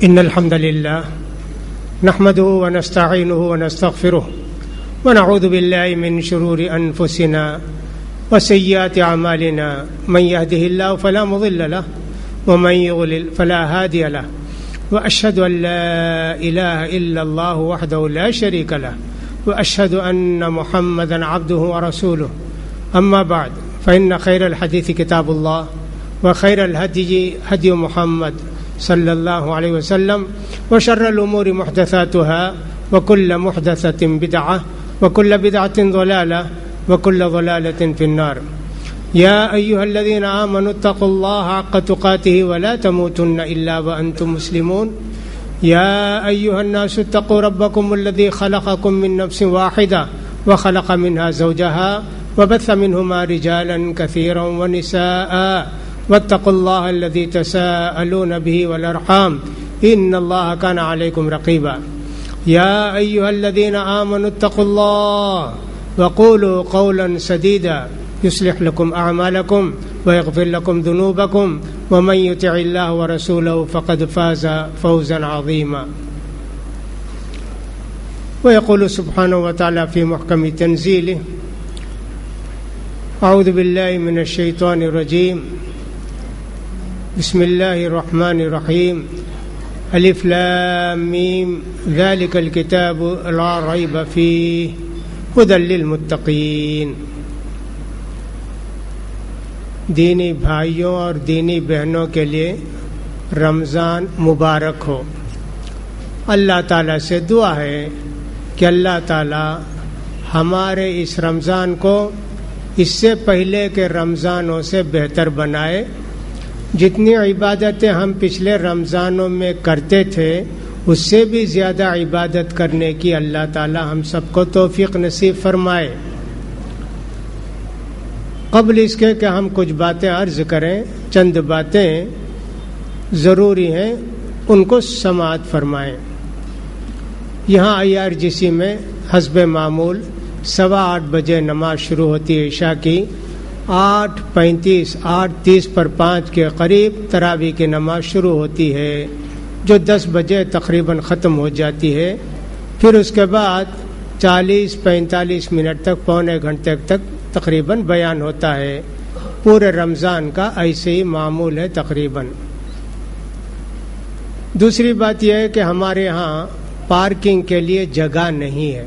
إن الحمد لله نحمده ونستعينه ونستغفره ونعوذ بالله من شرور أنفسنا وسيئات أعمالنا من يهده الله فلا مضل له ومن يضلل فلا هادي له وأشهد أن لا إله إلا الله وحده لا شريك له وأشهد أن محمدا عبده ورسوله أما بعد فإن خير الحديث كتاب الله وخير الهدي هدي محمد صلى الله عليه وسلم وشر الأمور محدثاتها وكل محدثة بدعة وكل بدعة ضلالة وكل ضلالة في النار يا أيها الذين آمنوا اتقوا الله حق تقاته ولا تموتن إلا وأنتم مسلمون يا أيها الناس اتقوا ربكم الذي خلقكم من نفس واحدة وخلق منها زوجها وبث منهما رجالا كثيرا ونساء واتقوا الله الذي تساءلون به والأرحام إن الله كان عليكم رقيبا يا أيها الذين آمنوا اتقوا الله وقولوا قولا سديدا يصلح لكم أعمالكم ويغفر لكم ذنوبكم ومن يطع الله ورسوله فقد فاز فوزا عظيما ويقول سبحانه وتعالى في محكم تنزيله أعوذ بالله من الشيطان الرجيم بسم الله الرحمن الرحيم الف لام میم ذلك الكتاب لا ريب فيه هدى للمتقين. دینی بھائیوں اور دینی بہنوں کے لیے رمضان مبارک ہو. اللہ تعالیٰ سے دعا ہے کہ اللہ تعالیٰ ہمارے اس رمضان کو اس سے پہلے کے رمضانوں سے بہتر بنائے. جتنی عبادتیں ہم پچھلے رمضانوں میں کرتے تھے اس سے بھی زیادہ عبادت کرنے کی اللہ تعالی ہم سب کو توفیق نصیب فرمائے. قبل اس کے کہ ہم کچھ باتیں عرض کریں، چند باتیں ضروری ہیں، ان کو سماعت فرمائیں. یہاں IRGC میں حسب معمول 8:15 بجے نماز شروع ہوتی ہے عشاء کی. 8:35 8:30 پر 5 کے قریب تراویح کی نماز شروع ہوتی ہے جو 10 بجے تقریباً ختم ہو جاتی ہے. پھر اس کے بعد 40-45 منٹ تک، پونے گھنٹے تک تقریباً بیان ہوتا ہے. پورے رمضان کا ایسے ہی معمول ہے تقریباً. دوسری بات یہ ہے کہ ہمارے ہاں پارکنگ کے لیے جگہ نہیں ہے.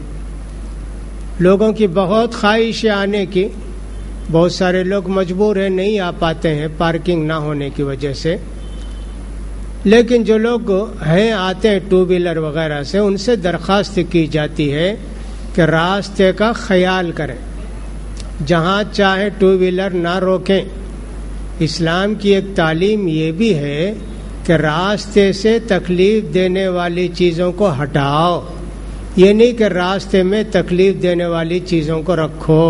لوگوں کی بہت خواہش ہے آنے کی، بہت سارے لوگ مجبور ہیں، نہیں آ پاتے ہیں پارکنگ نہ ہونے کی وجہ سے. لیکن جو لوگ ہیں آتے ہیں ٹو ویلر وغیرہ سے، ان سے درخواست کی جاتی ہے کہ راستے کا خیال کریں، جہاں چاہے ٹو ویلر نہ روکیں. اسلام کی ایک تعلیم یہ بھی ہے کہ راستے سے تکلیف دینے والی چیزوں کو ہٹاؤ، یہ نہیں کہ راستے میں تکلیف دینے والی چیزوں کو رکھو.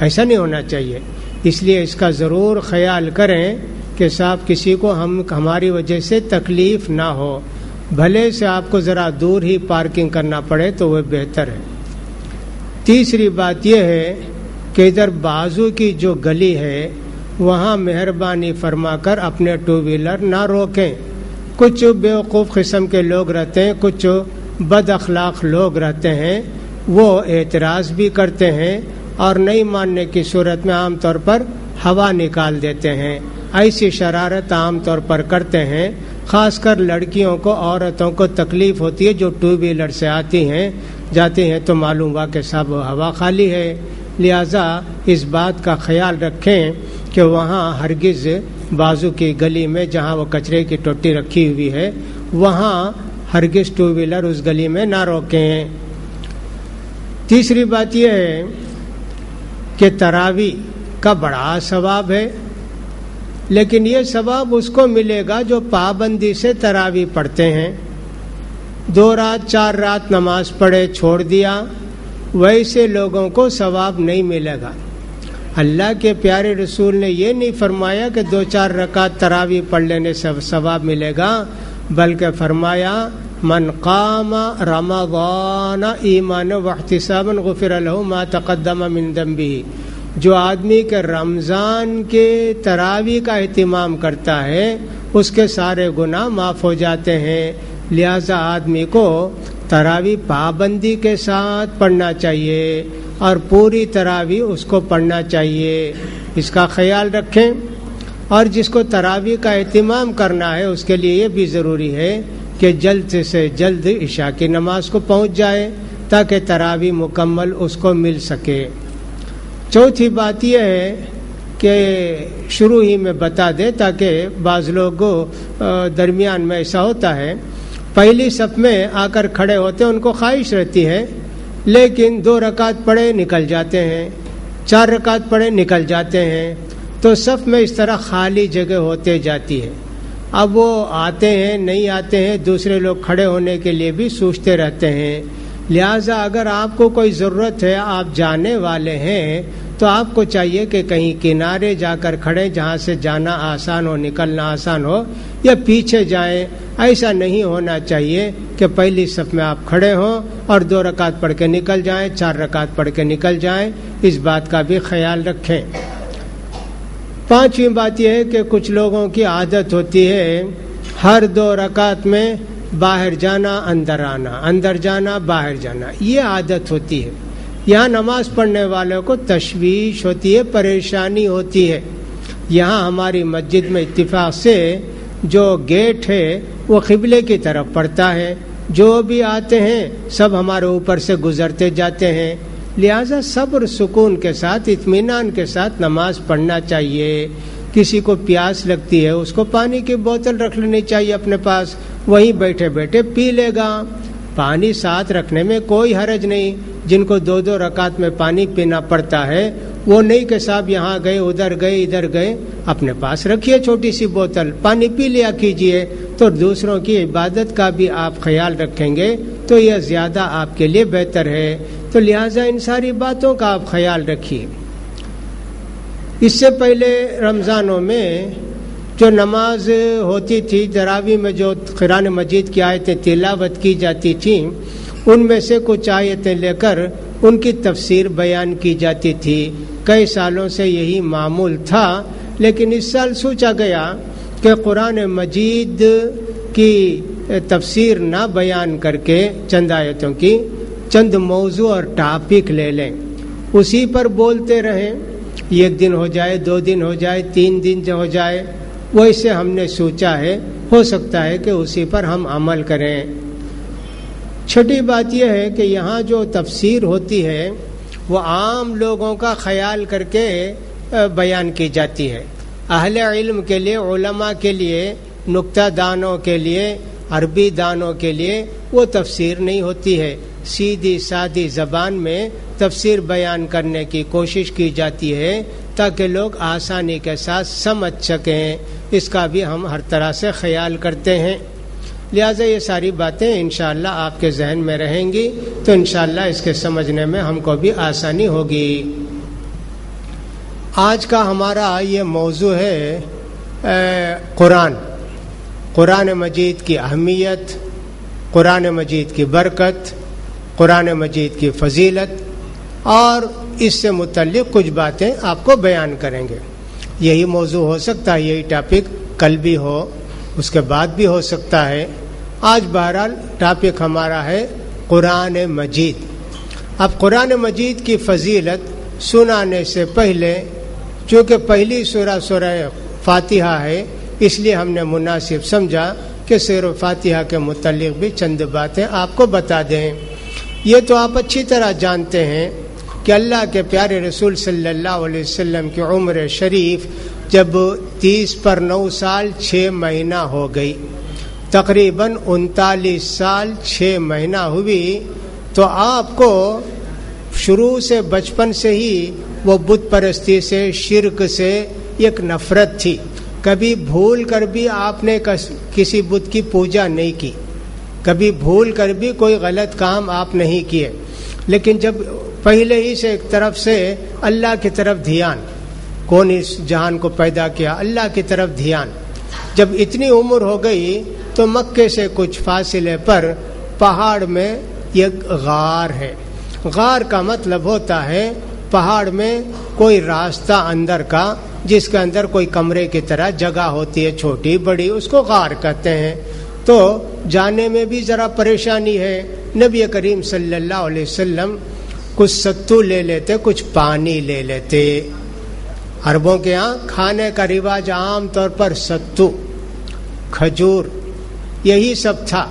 ایسا نہیں ہونا چاہیے. اس لیے اس کا ضرور خیال کریں کہ صاحب کسی کو ہماری وجہ سے تکلیف نہ ہو. بھلے سے آپ کو ذرا دور ہی پارکنگ کرنا پڑے تو وہ بہتر ہے. تیسری بات یہ ہے کہ ادھر بازو کی جو گلی ہے وہاں مہربانی فرما کر اپنے ٹو ویلر نہ روکیں. کچھ بیوقوف قسم کے لوگ رہتے ہیں، کچھ بد اخلاق لوگ رہتے ہیں، وہ اعتراض بھی کرتے ہیں اور نہیں ماننے کی صورت میں عام طور پر ہوا نکال دیتے ہیں. ایسی شرارت عام طور پر کرتے ہیں. خاص کر لڑکیوں کو، عورتوں کو تکلیف ہوتی ہے جو ٹو ویلر سے آتی ہیں جاتی ہیں تو معلوم ہوا کہ سب ہوا خالی ہے. لہذا اس بات کا خیال رکھیں کہ وہاں ہرگز بازو کی گلی میں جہاں وہ کچرے کی ٹوٹی رکھی ہوئی ہے وہاں ہرگز ٹو ویلر اس گلی میں نہ روکیں. تیسری بات یہ ہے کہ تراویح کا بڑا ثواب ہے، لیکن یہ ثواب اس کو ملے گا جو پابندی سے تراویح پڑھتے ہیں. 2 رات 4 رات نماز پڑھے چھوڑ دیا، ویسے لوگوں کو ثواب نہیں ملے گا. اللہ کے پیارے رسول نے یہ نہیں فرمایا کہ 2-4 رکعت تراویح پڑھ لینے سے ثواب ملے گا، بلکہ فرمایا من قام رمضان ایمانا واحتسابا غفر له ما تقدم من ذنبه. جو آدمی کے رمضان کے تراویح کا اہتمام کرتا ہے اس کے سارے گناہ معاف ہو جاتے ہیں. لہذا آدمی کو تراویح پابندی کے ساتھ پڑھنا چاہیے اور پوری تراویح اس کو پڑھنا چاہیے، اس کا خیال رکھیں۔ اور جس کو تراویح کا اہتمام کرنا ہے اس کے لیے یہ بھی ضروری ہے کہ جلد سے جلد عشاء کی نماز کو پہنچ جائے تاکہ تراویح مکمل اس کو مل سکے۔ چوتھی بات یہ ہے کہ شروع ہی میں بتا دے تاکہ بعض لوگوں درمیان میں ایسا ہوتا ہے، پہلی صف میں آ کر کھڑے ہوتے ہیں، ان کو خواہش رہتی ہے لیکن 2 رکعت پڑھے نکل جاتے ہیں، 4 رکعت پڑھے نکل جاتے ہیں، تو صف میں اس طرح خالی جگہ ہوتے جاتی ہے۔ اب وہ آتے ہیں نہیں آتے ہیں، دوسرے لوگ کھڑے ہونے کے لیے بھی سوچتے رہتے ہیں۔ لہٰذا اگر آپ کو کوئی ضرورت ہے، آپ جانے والے ہیں، تو آپ کو چاہیے کہ کہیں کنارے جا کر کھڑے جہاں سے جانا آسان ہو، نکلنا آسان ہو، یا پیچھے جائیں۔ ایسا نہیں ہونا چاہیے کہ پہلی صف میں آپ کھڑے ہوں اور 2 رکعت پڑھ کے نکل جائیں، 4 رکعت پڑھ کے نکل جائیں، اس بات کا بھی خیال رکھیں۔ پانچویں بات یہ ہے کہ کچھ لوگوں کی عادت ہوتی ہے ہر 2 رکعت میں باہر جانا اندر آنا، اندر جانا باہر جانا، یہ عادت ہوتی ہے۔ یہاں نماز پڑھنے والوں کو تشویش ہوتی ہے، پریشانی ہوتی ہے۔ یہاں ہماری مسجد میں اتفاق سے جو گیٹ ہے وہ قبلے کی طرف پڑتا ہے، جو بھی آتے ہیں سب ہمارے اوپر سے گزرتے جاتے ہیں، لہذا صبر سکون کے ساتھ اطمینان کے ساتھ نماز پڑھنا چاہیے۔ کسی کو پیاس لگتی ہے اس کو پانی کی بوتل رکھ لینی چاہیے اپنے پاس، وہیں بیٹھے بیٹھے پی لے گا، پانی ساتھ رکھنے میں کوئی حرج نہیں۔ جن کو 2 رکعت میں پانی پینا پڑتا ہے وہ نہیں کہ صاحب یہاں گئے ادھر گئے ادھر گئے، اپنے پاس رکھیے چھوٹی سی بوتل، پانی پی لیا کیجئے، تو دوسروں کی عبادت کا بھی آپ خیال رکھیں گے تو یہ زیادہ آپ کے لیے بہتر ہے۔ تو لہٰذا ان ساری باتوں کا آپ خیال رکھیے۔ اس سے پہلے رمضانوں میں جو نماز ہوتی تھی، تراویح میں جو قرآن مجید کی آیتیں تلاوت کی جاتی تھیں، ان میں سے کچھ آیتیں لے کر ان کی تفسیر بیان کی جاتی تھی۔ کئی سالوں سے یہی معمول تھا، لیکن اس سال سوچا گیا کہ قرآن مجید کی تفسیر نہ بیان کر کے چند آیتوں کی چند موضوع اور ٹاپک لے لیں، اسی پر بولتے رہیں، 1 دن ہو جائے، 2 دن ہو جائے، 3 دن ہو جائے، ویسے ہم نے سوچا ہے، ہو سکتا ہے کہ اسی پر ہم عمل کریں۔ چھٹی بات یہ ہے کہ یہاں جو تفسیر ہوتی ہے وہ عام لوگوں کا خیال کر کے بیان کی جاتی ہے، اہل علم کے لیے، علماء کے لیے، نکتہ دانوں کے لیے، عربی دانوں کے لیے وہ تفسیر نہیں ہوتی ہے۔ سیدھی سادی زبان میں تفسیر بیان کرنے کی کوشش کی جاتی ہے تاکہ لوگ آسانی کے ساتھ سمجھ سکیں، اس کا بھی ہم ہر طرح سے خیال کرتے ہیں۔ لہٰذا یہ ساری باتیں انشاءاللہ آپ کے ذہن میں رہیں گی تو انشاءاللہ اس کے سمجھنے میں ہم کو بھی آسانی ہوگی۔ آج کا ہمارا یہ موضوع ہے قرآن مجید کی اہمیت، قرآن مجید کی برکت، قرآن مجید کی فضیلت، اور اس سے متعلق کچھ باتیں آپ کو بیان کریں گے۔ یہی موضوع ہو سکتا ہے، یہی ٹاپک کل بھی ہو، اس کے بعد بھی ہو سکتا ہے۔ آج بہرحال ٹاپک ہمارا ہے قرآن مجید۔ اب قرآن مجید کی فضیلت سنانے سے پہلے، چونکہ پہلی سورہ فاتحہ ہے، اس لیے ہم نے مناسب سمجھا کہ سورہ فاتحہ کے متعلق بھی چند باتیں آپ کو بتا دیں۔ یہ تو آپ اچھی طرح جانتے ہیں کہ اللہ کے پیارے رسول صلی اللہ علیہ وسلم کی عمر شریف جب 30 پر 9 سال 6 مہینہ ہو گئی، تقریباً 39 سال 6 مہینہ ہوئی، تو آپ کو شروع سے بچپن سے ہی وہ بت پرستی سے، شرک سے ایک نفرت تھی۔ کبھی بھول کر بھی آپ نے کسی بت کی پوجا نہیں کی، کبھی بھول کر بھی کوئی غلط کام آپ نہیں کیے، لیکن جب پہلے ہی سے ایک طرف سے اللہ کی طرف دھیان، کون اس جہان کو پیدا کیا، اللہ کی طرف دھیان، جب اتنی عمر ہو گئی تو مکے سے کچھ فاصلے پر پہاڑ میں ایک غار ہے۔ غار کا مطلب ہوتا ہے پہاڑ میں کوئی راستہ اندر کا، جس کے اندر کوئی کمرے کی طرح جگہ ہوتی ہے چھوٹی بڑی، اس کو غار کہتے ہیں۔ تو جانے میں بھی ذرا پریشانی ہے. نبی کریم صلی اللہ علیہ وسلم کچھ ستو لے لیتے، کچھ پانی لے لیتے. عربوں کے ہاں کھانے کا رواج عام طور پر ستو، کھجور، یہی سب تھا.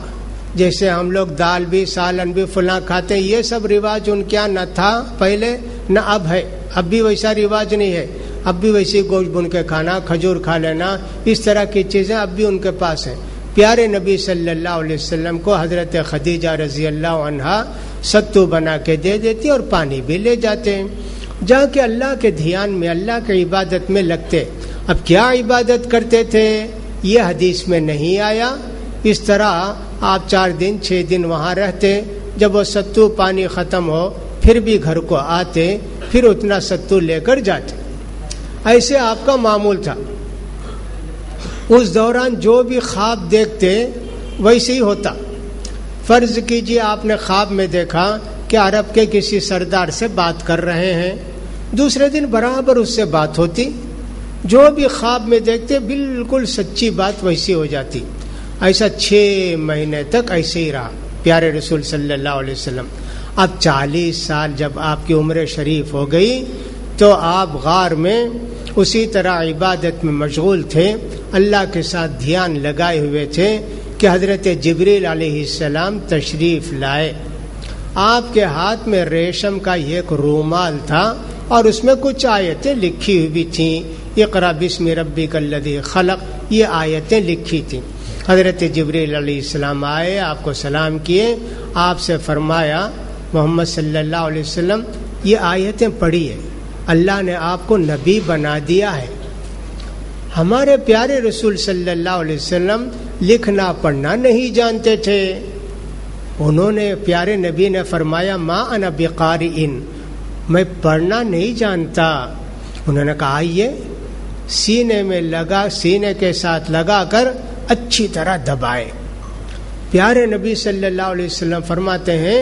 جیسے ہم لوگ دال بھی سالن بھی فلاں کھاتے ہیں، یہ سب رواج ان کے یہاں نہ تھا پہلے نہ اب ہے. اب بھی ویسا رواج نہیں ہے. اب بھی ویسی گوشت بن کے کھانا، کھجور کھا لینا، اس طرح کی چیزیں اب بھی ان کے پاس ہیں. پیارے نبی صلی اللہ علیہ وسلم کو حضرت خدیجہ رضی اللہ عنہا ستو بنا کے دے دیتی اور پانی بھی لے جاتے ہیں. جا کے اللہ کے دھیان میں، اللہ کی عبادت میں لگتے. اب کیا عبادت کرتے تھے یہ حدیث میں نہیں آیا. اس طرح آپ 4 دن 6 دن وہاں رہتے، جب وہ ستو پانی ختم ہو پھر بھی گھر کو آتے، پھر اتنا ستو لے کر جاتے. ایسے آپ کا معمول تھا. اس دوران جو بھی خواب دیکھتے ویسے ہی ہوتا. فرض کیجئے آپ نے خواب میں دیکھا کہ عرب کے کسی سردار سے بات کر رہے ہیں، دوسرے دن برابر اس سے بات ہوتی. جو بھی خواب میں دیکھتے بالکل سچی بات ویسی ہو جاتی. ایسا 6 مہینے تک ایسے ہی رہا پیارے رسول صلی اللہ علیہ وسلم. اب 40 سال جب آپ کی عمر شریف ہو گئی تو آپ غار میں اسی طرح عبادت میں مشغول تھے، اللہ کے ساتھ دھیان لگائے ہوئے تھے کہ حضرت جبریل علیہ السلام تشریف لائے. آپ کے ہاتھ میں ریشم کا ایک رومال تھا اور اس میں کچھ آیتیں لکھی ہوئی تھیں. اقرأ بسم ربک الذی خلق، یہ آیتیں لکھی تھیں. حضرت جبریل علیہ السلام آئے، آپ کو سلام کیے، آپ سے فرمایا محمد صلی اللہ علیہ وسلم یہ آیتیں پڑھیے، اللہ نے آپ کو نبی بنا دیا ہے. ہمارے پیارے رسول صلی اللہ علیہ وسلم لکھنا پڑھنا نہیں جانتے تھے. انہوں نے پیارے نبی نے فرمایا ما انا بقارئ، میں پڑھنا نہیں جانتا. انہوں نے کہا آئیے، سینے میں لگا، سینے کے ساتھ لگا کر اچھی طرح دبائے. پیارے نبی صلی اللہ علیہ وسلم فرماتے ہیں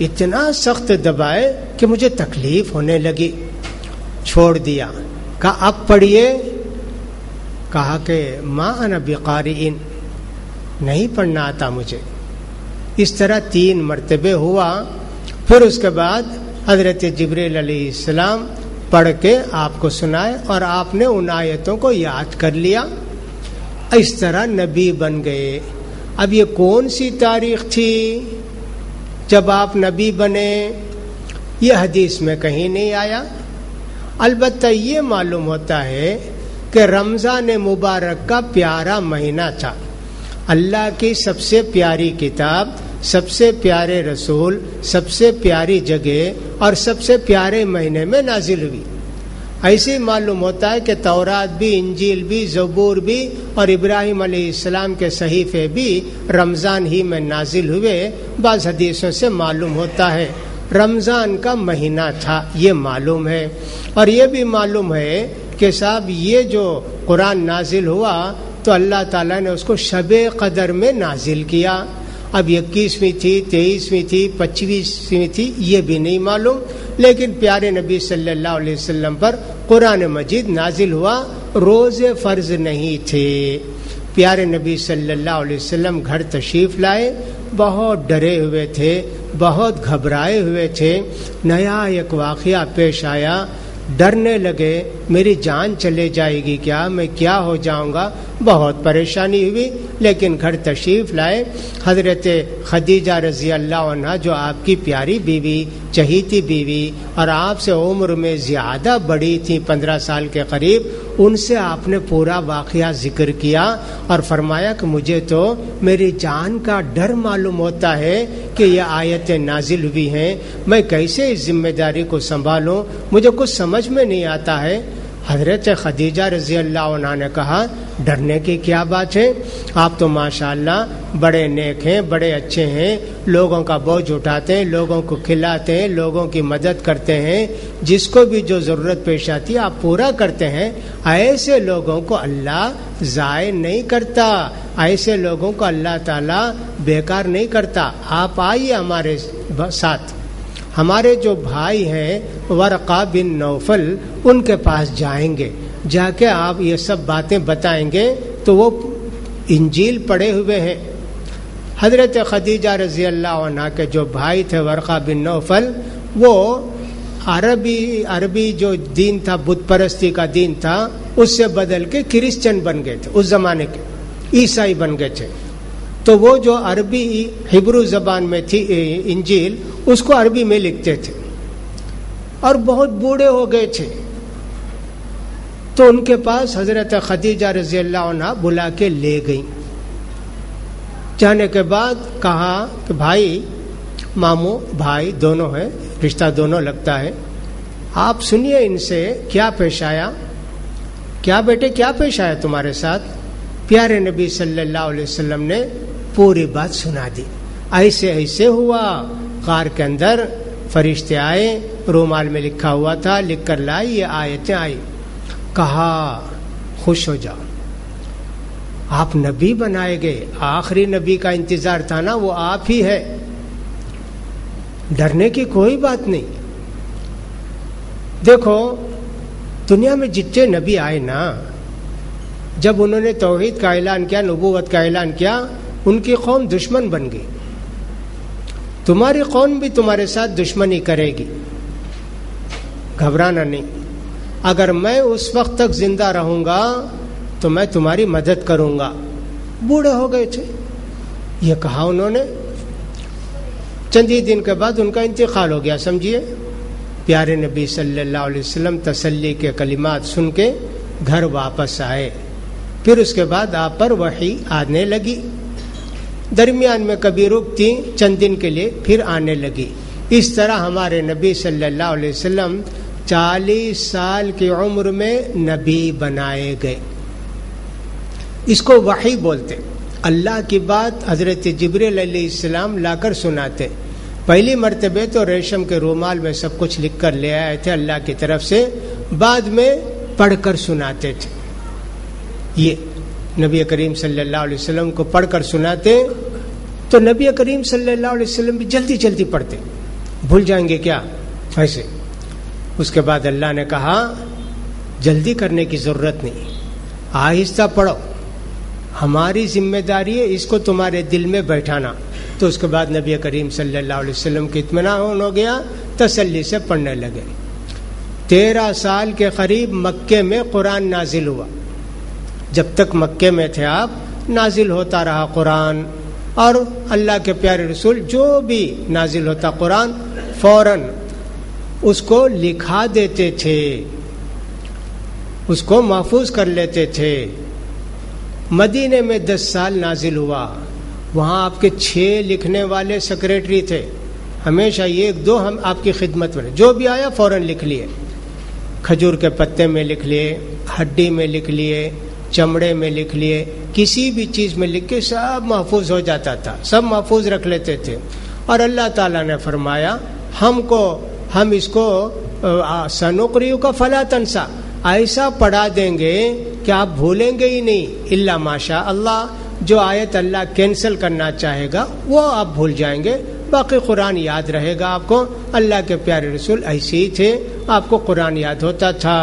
اتنا سخت دبائے کہ مجھے تکلیف ہونے لگی. چھوڑ دیا. کہا اب پڑھیے. کہا کہ ما انا بقارئ، نہیں پڑھنا آتا مجھے. اس طرح 3 مرتبے ہوا. پھر اس کے بعد حضرت جبریل علیہ السلام پڑھ کے آپ کو سنائے اور آپ نے ان آیتوں کو یاد کر لیا. اس طرح نبی بن گئے. اب یہ کون سی تاریخ تھی جب آپ نبی بنے؟ یہ حدیث میں کہیں نہیں آیا. البتہ یہ معلوم ہوتا ہے کہ رمضان مبارک کا پیارا مہینہ تھا. اللہ کی سب سے پیاری کتاب، سب سے پیارے رسول، سب سے پیاری جگہ اور سب سے پیارے مہینے میں نازل ہوئی. ایسے معلوم ہوتا ہے کہ تورات بھی، انجیل بھی، زبور بھی اور ابراہیم علیہ السلام کے صحیفے بھی رمضان ہی میں نازل ہوئے. بعض حدیثوں سے معلوم ہوتا ہے رمضان کا مہینہ تھا، یہ معلوم ہے. اور یہ بھی معلوم ہے کہ صاحب یہ جو قرآن نازل ہوا تو اللہ تعالیٰ نے اس کو شب قدر میں نازل کیا. اب 21ویں تھی، 23ویں تھی، 25ویں تھی، یہ بھی نہیں معلوم. لیکن پیارے نبی صلی اللہ علیہ وسلم پر قرآن مجید نازل ہوا، روزے فرض نہیں تھے. پیارے نبی صلی اللہ علیہ وسلم گھر تشریف لائے، بہت ڈرے ہوئے تھے، بہت گھبرائے ہوئے تھے. نیا ایک واقعہ پیش آیا، ڈرنے لگے میری جان چلے جائے گی کیا، میں کیا ہو جاؤں گا. بہت پریشانی ہوئی. لیکن گھر تشریف لائے. حضرت خدیجہ رضی اللہ عنہا جو آپ کی پیاری بیوی، چہیتی بیوی اور آپ سے عمر میں زیادہ بڑی تھی، 15 سال کے قریب، ان سے آپ نے پورا واقعہ ذکر کیا اور فرمایا کہ مجھے تو میری جان کا ڈر معلوم ہوتا ہے کہ یہ آیتیں نازل ہوئی ہیں، میں کیسے اس ذمہ داری کو سنبھالوں، مجھے کچھ سمجھ میں نہیں آتا ہے. حضرت خدیجہ رضی اللہ عنہ نے کہا ڈرنے کی کیا بات ہے، آپ تو ماشاءاللہ بڑے نیک ہیں، بڑے اچھے ہیں، لوگوں کا بوجھ اٹھاتے ہیں، لوگوں کو کھلاتے ہیں، لوگوں کی مدد کرتے ہیں، جس کو بھی جو ضرورت پیش آتی ہے آپ پورا کرتے ہیں. ایسے لوگوں کو اللہ ضائع نہیں کرتا، ایسے لوگوں کو اللہ تعالیٰ بیکار نہیں کرتا. آپ آئیے ہمارے ساتھ. ہمارے جو بھائی ہیں ورقہ بن نوفل، ان کے پاس جائیں گے، جا کے آپ یہ سب باتیں بتائیں گے تو وہ انجیل پڑھے ہوئے ہیں، حضرت خدیجہ رضی اللہ عنہ کے جو بھائی تھے ورقہ بن نوفل، وہ عربی جو دین تھا، بت پرستی کا دین تھا، اس سے بدل کے کرسچن بن گئے تھے، اس زمانے کے عیسائی بن گئے تھے. تو وہ جو عربی ہبرو زبان میں تھی انجیل، اس کو عربی میں لکھتے تھے اور بہت بوڑھے ہو گئے تھے. تو ان کے پاس حضرت خدیجہ رضی اللہ عنہ بلا کے لے گئیں. جانے کے بعد کہا کہ بھائی، ماموں بھائی دونوں ہیں، رشتہ دونوں لگتا ہے، آپ سنیے ان سے کیا پیش آیا. کیا بیٹے کیا پیش آیا تمہارے ساتھ؟ پیارے نبی صلی اللہ علیہ وسلم نے پوری بات سنا دی. ایسے ایسے ہوا، غار کے اندر فرشتے آئے، رومال میں لکھا ہوا تھا، لکھ کر لائی، یہ آیتیں آئی. کہا خوش ہو جاؤ، آپ نبی بنائے گئے، آخری نبی کا انتظار تھا نا، وہ آپ ہی ہے، ڈرنے کی کوئی بات نہیں. دیکھو دنیا میں جتنے نبی آئے نا، جب انہوں نے توحید کا اعلان کیا، نبوت کا اعلان کیا، ان کی قوم دشمن بن گئی. تمہاری قوم بھی تمہارے ساتھ دشمنی کرے گی، گھبرانا نہیں. اگر میں اس وقت تک زندہ رہوں گا تو میں تمہاری مدد کروں گا. بوڑھے ہو گئے تھے، یہ کہا انہوں نے. چند ہی دن کے بعد ان کا انتقال ہو گیا. سمجھیے، پیارے نبی صلی اللہ علیہ وسلم تسلی کے کلمات سن کے گھر واپس آئے. پھر اس کے بعد آپ پر وحی آنے لگی. درمیان میں کبھی رکتی چند دن کے لیے، پھر آنے لگی. اس طرح ہمارے نبی صلی اللہ علیہ وسلم 40 سال کی عمر میں نبی بنائے گئے. اس کو وحی بولتے. اللہ کی بات حضرت جبریل علیہ السلام لا کر سناتے. پہلی مرتبہ تو ریشم کے رومال میں سب کچھ لکھ کر لے آئے تھے اللہ کی طرف سے، بعد میں پڑھ کر سناتے تھے. یہ نبی کریم صلی اللہ علیہ وسلم کو پڑھ کر سناتے تو نبی کریم صلی اللہ علیہ وسلم بھی جلدی جلدی پڑھتے، بھول جائیں گے کیا ایسے. اس کے بعد اللہ نے کہا جلدی کرنے کی ضرورت نہیں، آہستہ پڑھو، ہماری ذمہ داری ہے اس کو تمہارے دل میں بیٹھانا. تو اس کے بعد نبی کریم صلی اللہ علیہ وسلم کی اطمینان ہو گیا، تسلی سے پڑھنے لگے. 13 سال کے قریب مکے میں قرآن نازل ہوا. جب تک مکے میں تھے آپ، نازل ہوتا رہا قرآن، اور اللہ کے پیارے رسول جو بھی نازل ہوتا قرآن فوراً اس کو لکھا دیتے تھے، اس کو محفوظ کر لیتے تھے. مدینے میں 10 سال نازل ہوا. وہاں آپ کے 6 لکھنے والے سیکریٹری تھے، ہمیشہ 1-2 ہم آپ کی خدمت میں، جو بھی آیا فوراً لکھ لیے. کھجور کے پتے میں لکھ لیے، ہڈی میں لکھ لیے، چمڑے میں لکھ لیے، کسی بھی چیز میں لکھ کے سب محفوظ ہو جاتا تھا، سب محفوظ رکھ لیتے تھے. اور اللہ تعالیٰ نے فرمایا ہم اس کو سنقریئک فلا تنسا، ایسا پڑھا دیں گے کہ آپ بھولیں گے ہی نہیں، الا ماشاء اللہ، جو آیت اللہ کینسل کرنا چاہے گا وہ آپ بھول جائیں گے، باقی قرآن یاد رہے گا آپ کو. اللہ کے پیارے رسول ایسے ہی تھے، آپ کو قرآن یاد ہوتا تھا.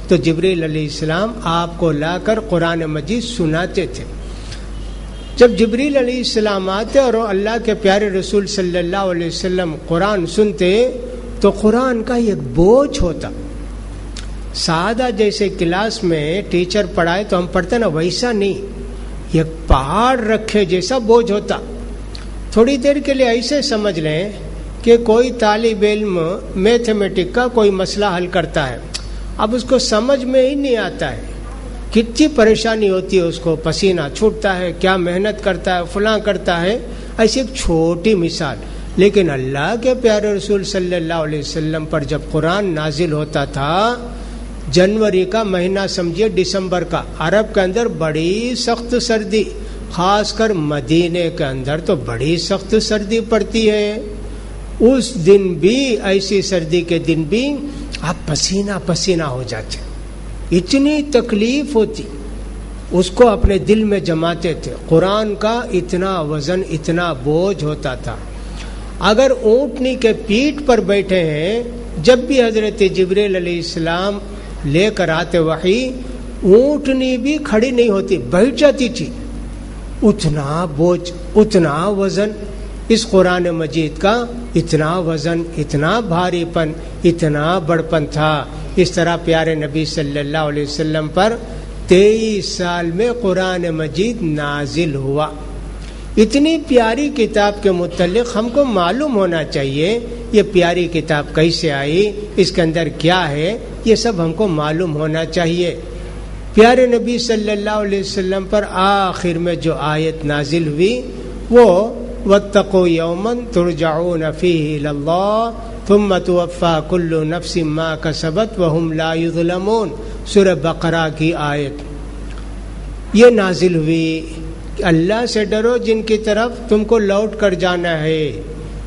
تو جبریل علیہ السلام آپ کو لا کر قرآن مجید سناتے تھے. جب جبریل علیہ السلام آتے اور اللہ کے پیارے رسول صلی اللہ علیہ وسلم قرآن سنتے تو قرآن کا ایک بوجھ ہوتا. سادہ جیسے کلاس میں ٹیچر پڑھائے تو ہم پڑھتے نا، ویسا نہیں، ایک پہاڑ رکھے جیسا بوجھ ہوتا. تھوڑی دیر کے لیے ایسے سمجھ لیں کہ کوئی طالب علم میتھمیٹک کا کوئی مسئلہ حل کرتا ہے، اب اس کو سمجھ میں ہی نہیں آتا ہے، کتنی پریشانی ہوتی ہے، اس کو پسینہ چھوٹتا ہے، کیا محنت کرتا ہے، فلاں کرتا ہے. ایسی ایک چھوٹی مثال. لیکن اللہ کے پیارے رسول صلی اللہ علیہ وسلم پر جب قرآن نازل ہوتا تھا، جنوری کا مہینہ سمجھیے، دسمبر کا، عرب کے اندر بڑی سخت سردی، خاص کر مدینے کے اندر تو بڑی سخت سردی پڑتی ہے. اس دن بھی، ایسی سردی کے دن بھی آپ پسینہ پسینہ ہو جاتے، اتنی تکلیف ہوتی. اس کو اپنے دل میں جماتے تھے. قرآن کا اتنا وزن، اتنا بوجھ ہوتا تھا. اگر اونٹنی کے پیٹھ پر بیٹھے ہیں، جب بھی حضرت جبریل علیہ السلام لے کر آتے وحی، اونٹنی بھی کھڑی نہیں ہوتی، بیٹھ جاتی تھی. اتنا بوجھ، اتنا وزن اس قرآن مجید کا، اتنا وزن، اتنا بھاری پن، اتنا بڑپن تھا۔ اس طرح پیارے نبی صلی اللہ علیہ وسلم پر 23 سال میں قرآن مجید نازل ہوا۔ اتنی پیاری کتاب کے متعلق ہم کو معلوم ہونا چاہیے، یہ پیاری کتاب کیسے آئی، اس کے اندر کیا ہے، یہ سب ہم کو معلوم ہونا چاہیے۔ پیارے نبی صلی اللہ علیہ وسلم پر آخر میں جو آیت نازل ہوئی وہ وَاتَّقُوا يَوْمًا تُرْجَعُونَ فِيهِ إِلَى اللَّهِ ثُمَّ تُوَفَّى كُلُّ نَفْسٍ مَا كَسَبَتْ وَهُمْ لَا يُظْلَمُونَ، سورہ بقرہ کی آیت یہ نازل ہوئی۔ اللہ سے ڈرو جن کی طرف تم کو لوٹ کر جانا ہے،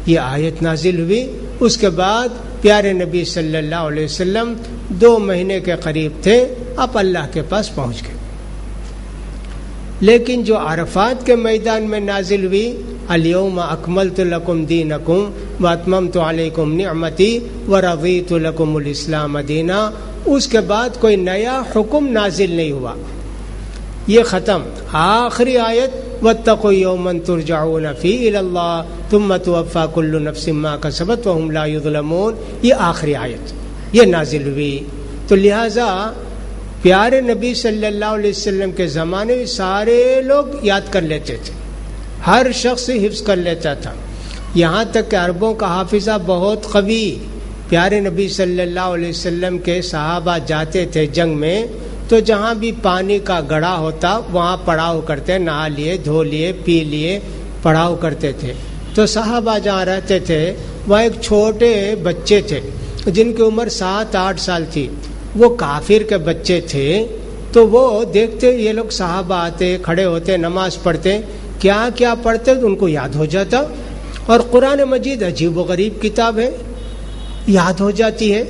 یہ آیت نازل ہوئی۔ اس کے بعد پیارے نبی صلی اللہ علیہ وسلم 2 مہینے کے قریب تھے، اب اللہ کے پاس پہنچ گئے۔ لیکن جو عرفات کے میدان میں نازل ہوئی، الیوم اکملت لکم دینکم واتممت علیکم نعمتی ورضیت لکم الاسلام دینا، اس کے بعد کوئی نیا حکم نازل نہیں ہوا، یہ ختم۔ آخری آیت واتقوا یوما ترجعون فیہ الی اللہ ثم توفی کل نفس ما کسبت وہم لا یظلمون، یہ آخری آیت یہ نازل ہوئی۔ تو لہذا پیارے نبی صلی اللہ علیہ وسلم کے زمانے میں سارے لوگ یاد کر لیتے تھے، ہر شخص حفظ کر لیتا تھا، یہاں تک کہ عربوں کا حافظہ بہت قوی۔ پیارے نبی صلی اللہ علیہ وسلم کے صحابہ جاتے تھے جنگ میں، تو جہاں بھی پانی کا گڑھا ہوتا وہاں پڑاؤ کرتے، نہا لیے، دھو لیے، پی لیے، پڑاؤ کرتے تھے۔ تو صحابہ جہاں رہتے تھے وہاں ایک چھوٹے بچے تھے جن کی عمر 7-8 سال تھی، وہ کافر کے بچے تھے۔ تو وہ دیکھتے یہ لوگ صحابہ آتے، کھڑے ہوتے، نماز پڑھتے، کیا کیا پڑھتے ان کو یاد ہو جاتا، اور قرآن مجید عجیب و غریب کتاب ہے، یاد ہو جاتی ہے۔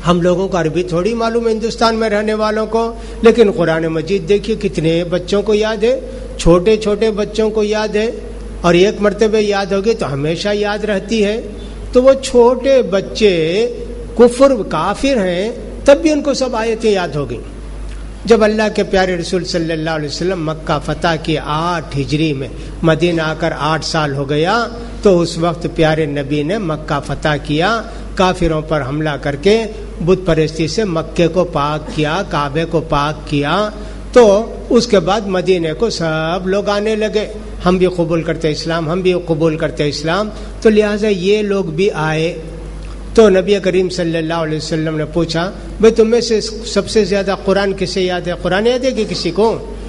ہم لوگوں کو عربی تھوڑی معلوم ہے ہندوستان میں رہنے والوں کو، لیکن قرآن مجید دیکھیے کتنے بچوں کو یاد ہے، چھوٹے چھوٹے بچوں کو یاد ہے، اور ایک مرتبہ یاد ہوگی تو ہمیشہ یاد رہتی ہے۔ تو وہ چھوٹے بچے کفر کافر ہیں تب بھی ان کو سب آیتیں یاد ہو گئیں۔ جب اللہ کے پیارے رسول صلی اللہ علیہ وسلم مکہ فتح کی 8 ہجری میں، مدینہ آ کر 8 سال ہو گیا، تو اس وقت پیارے نبی نے مکہ فتح کیا، کافروں پر حملہ کر کے بت پرستی سے مکے کو پاک کیا، کعبے کو پاک کیا۔ تو اس کے بعد مدینے کو سب لوگ آنے لگے، ہم بھی قبول کرتے اسلام، ہم بھی قبول کرتے اسلام۔ تو لہٰذا یہ لوگ بھی آئے۔ تو نبی کریم صلی اللہ علیہ وسلم نے پوچھا، بھئی تم میں سے سب سے زیادہ قرآن کسے یاد ہے؟ قرآن یاد ہے کہ کسی کو؟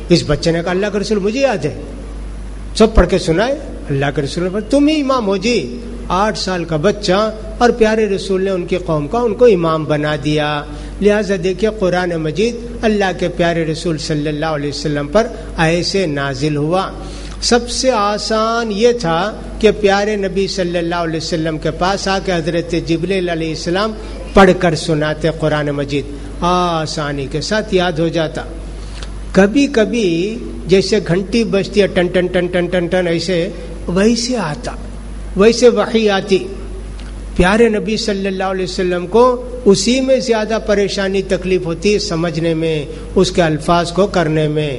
اس بچے نے کہا اللہ کے رسول مجھے یاد ہے، سب پڑھ کے سنائے۔ اللہ کے رسول نے تم ہی امام ہو جی۔ 8 سال کا بچہ، اور پیارے رسول نے ان کی قوم کا ان کو امام بنا دیا۔ لہٰذا دیکھیے قرآن مجید اللہ کے پیارے رسول صلی اللہ علیہ وسلم پر ایسے نازل ہوا۔ سب سے آسان یہ تھا کہ پیارے نبی صلی اللہ علیہ وسلم کے پاس آ کے حضرت جبریل علیہ السلام پڑھ کر سناتے قرآن مجید، آسانی کے ساتھ یاد ہو جاتا۔ کبھی کبھی جیسے گھنٹی بجتی ہے ٹن ٹن ٹن ٹن ٹن ٹن، ایسے ویسے آتا، ویسے وحی آتی۔ پیارے نبی صلی اللہ علیہ وسلم کو اسی میں زیادہ پریشانی تکلیف ہوتی ہے، سمجھنے میں، اس کے الفاظ کو کرنے میں۔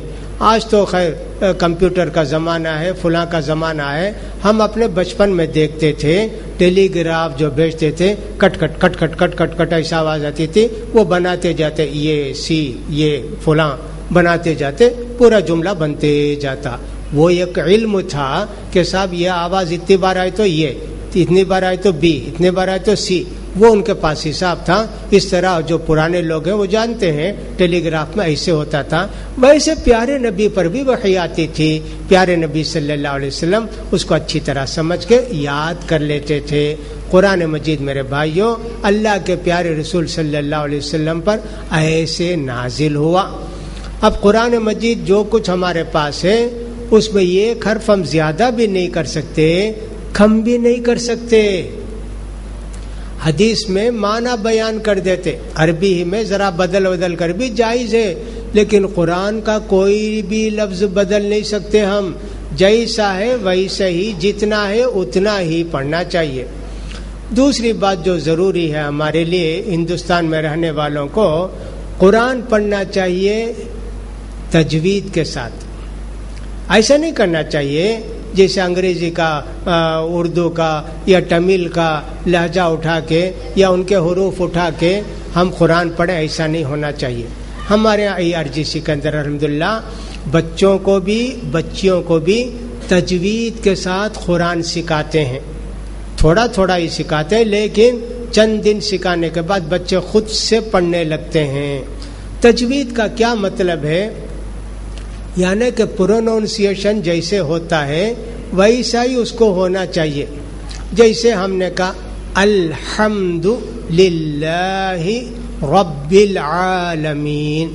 آج تو خیر کمپیوٹر کا زمانہ ہے، فلاں کا زمانہ ہے۔ ہم اپنے بچپن میں دیکھتے تھے ٹیلی گراف جو بھیجتے تھے، کٹ کٹ کٹ کٹ کٹ کٹ کٹ ایسا آواز آتی تھی، وہ بناتے جاتے، یہ سی یہ فلاں بناتے جاتے، پورا جملہ بنتے جاتا۔ وہ ایک علم تھا کہ صاحب یہ آواز اتنی بار آئے تو یہ، اتنی بار آئے تو بی، اتنی بار آئے تو سی، وہ ان کے پاس حساب تھا۔ اس طرح جو پرانے لوگ ہیں وہ جانتے ہیں ٹیلی گراف میں ایسے ہوتا تھا۔ ویسے پیارے نبی پر بھی وحی آتی تھی، پیارے نبی صلی اللہ علیہ وسلم اس کو اچھی طرح سمجھ کے یاد کر لیتے تھے۔ قرآن مجید میرے بھائیوں اللہ کے پیارے رسول صلی اللہ علیہ وسلم پر ایسے نازل ہوا۔ اب قرآن مجید جو کچھ ہمارے پاس ہے اس میں ایک حرف ہم زیادہ بھی نہیں کر سکتے، کم بھی نہیں کر سکتے۔ حدیث میں معنی بیان کر دیتے، عربی ہی میں ذرا بدل کر بھی جائز ہے، لیکن قرآن کا کوئی بھی لفظ بدل نہیں سکتے ہم، جیسا ہے ویسا ہی، جتنا ہے اتنا ہی پڑھنا چاہیے۔ دوسری بات جو ضروری ہے ہمارے لیے ہندوستان میں رہنے والوں کو، قرآن پڑھنا چاہیے تجوید کے ساتھ۔ ایسا نہیں کرنا چاہیے جیسے انگریزی کا، اردو کا یا تمل کا لہجہ اٹھا کے یا ان کے حروف اٹھا کے ہم قرآن پڑھیں، ایسا نہیں ہونا چاہیے. ہمارے یہاں IRGC کے اندر الحمدللہ بچوں کو بھی بچیوں کو بھی تجوید کے ساتھ قرآن سکھاتے ہیں. تھوڑا تھوڑا ہی سکھاتے ہیں، لیکن چند دن سکھانے کے بعد بچے خود سے پڑھنے لگتے ہیں. تجوید کا کیا مطلب ہے؟ یعنی کہ پروننسیشن جیسے ہوتا ہے ویسا ہی اس کو ہونا چاہیے. جیسے ہم نے کہا الحمد للہ رب العالمین،